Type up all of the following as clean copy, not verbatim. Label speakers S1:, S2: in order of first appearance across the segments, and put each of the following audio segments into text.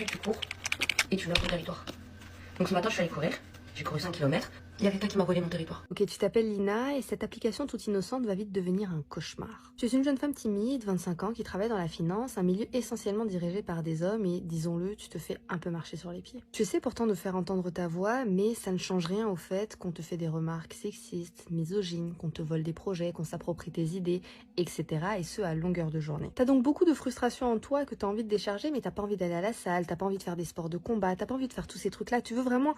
S1: après tu cours et tu bloques ton territoire. Donc ce matin je suis allée courir, j'ai couru 5 km. Il y a quelqu'un qui m'a volé mon territoire.
S2: Ok, tu t'appelles Lina et cette application toute innocente va vite devenir un cauchemar. Tu es une jeune femme timide, 25 ans, qui travaille dans la finance, un milieu essentiellement dirigé par des hommes et, disons-le, tu te fais un peu marcher sur les pieds. Tu essaies pourtant de faire entendre ta voix, mais ça ne change rien au fait qu'on te fait des remarques sexistes, misogynes, qu'on te vole des projets, qu'on s'approprie tes idées, etc. et ce à longueur de journée. T'as donc beaucoup de frustration en toi que t'as envie de décharger, mais t'as pas envie d'aller à la salle, t'as pas envie de faire des sports de combat, t'as pas envie de faire tous ces trucs-là. Tu veux vraiment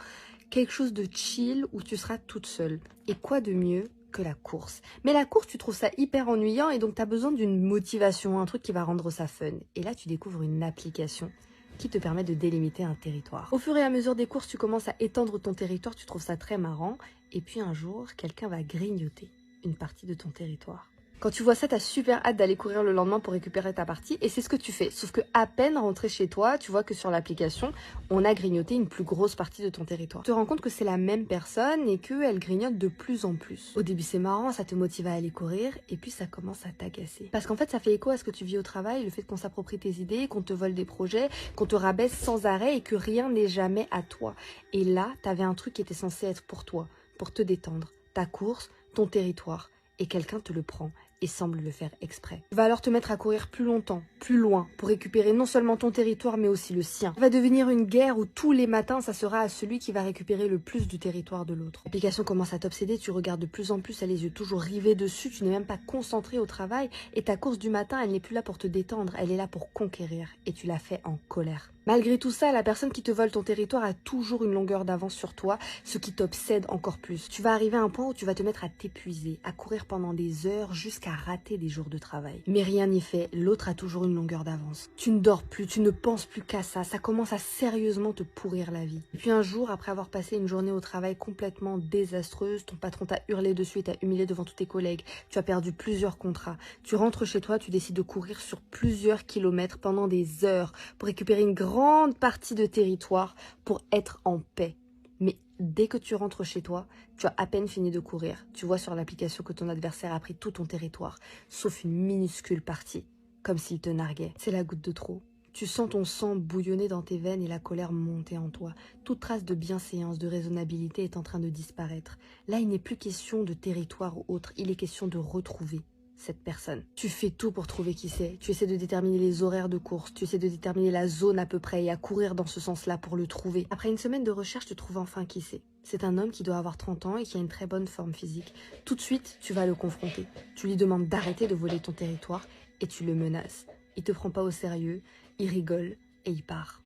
S2: quelque chose de chill où tu seras toute seule. Et quoi de mieux que la course? Mais la course, tu trouves ça hyper ennuyant et donc tu as besoin d'une motivation, un truc qui va rendre ça fun. Et là, tu découvres une application qui te permet de délimiter un territoire. Au fur et à mesure des courses, tu commences à étendre ton territoire, tu trouves ça très marrant. Et puis un jour, quelqu'un va grignoter une partie de ton territoire. Quand tu vois ça, t'as super hâte d'aller courir le lendemain pour récupérer ta partie et c'est ce que tu fais. Sauf que à peine rentré chez toi, tu vois que sur l'application, on a grignoté une plus grosse partie de ton territoire. Tu te rends compte que c'est la même personne et qu'elle grignote de plus en plus. Au début c'est marrant, ça te motive à aller courir et puis ça commence à t'agacer. Parce qu'en fait ça fait écho à ce que tu vis au travail, le fait qu'on s'approprie tes idées, qu'on te vole des projets, qu'on te rabaisse sans arrêt et que rien n'est jamais à toi. Et là, t'avais un truc qui était censé être pour toi, pour te détendre, ta course, ton territoire. Et quelqu'un te le prend et semble le faire exprès. Tu vas alors te mettre à courir plus longtemps, plus loin, pour récupérer non seulement ton territoire mais aussi le sien. Ça va devenir une guerre où tous les matins ça sera à celui qui va récupérer le plus du territoire de l'autre. L'application commence à t'obséder, tu regardes de plus en plus, elle a les yeux toujours rivés dessus, tu n'es même pas concentré au travail et ta course du matin elle n'est plus là pour te détendre, elle est là pour conquérir et tu la fais en colère. Malgré tout ça, la personne qui te vole ton territoire a toujours une longueur d'avance sur toi, ce qui t'obsède encore plus. Tu vas arriver à un point où tu vas te mettre à t'épuiser, à courir pendant des heures jusqu'à rater des jours de travail. Mais rien n'y fait, l'autre a toujours une longueur d'avance. Tu ne dors plus, tu ne penses plus qu'à ça, ça commence à sérieusement te pourrir la vie. Et puis un jour, après avoir passé une journée au travail complètement désastreuse, ton patron t'a hurlé dessus et t'a humilié devant tous tes collègues, tu as perdu plusieurs contrats, tu rentres chez toi, tu décides de courir sur plusieurs kilomètres pendant des heures pour récupérer une grande partie de territoire pour être en paix. Mais dès que tu rentres chez toi, tu as à peine fini de courir. Tu vois sur l'application que ton adversaire a pris tout ton territoire, sauf une minuscule partie, comme s'il te narguait. C'est la goutte de trop. Tu sens ton sang bouillonner dans tes veines et la colère monter en toi. Toute trace de bienséance, de raisonnabilité est en train de disparaître. Là, il n'est plus question de territoire ou autre, il est question de retrouver cette personne. Tu fais tout pour trouver qui c'est. Tu essaies de déterminer les horaires de course, tu essaies de déterminer la zone à peu près et à courir dans ce sens-là pour le trouver. Après une semaine de recherche, tu trouves enfin qui c'est. C'est un homme qui doit avoir 30 ans et qui a une très bonne forme physique. Tout de suite, tu vas le confronter. Tu lui demandes d'arrêter de voler ton territoire et tu le menaces. Il te prend pas au sérieux, il rigole et il part.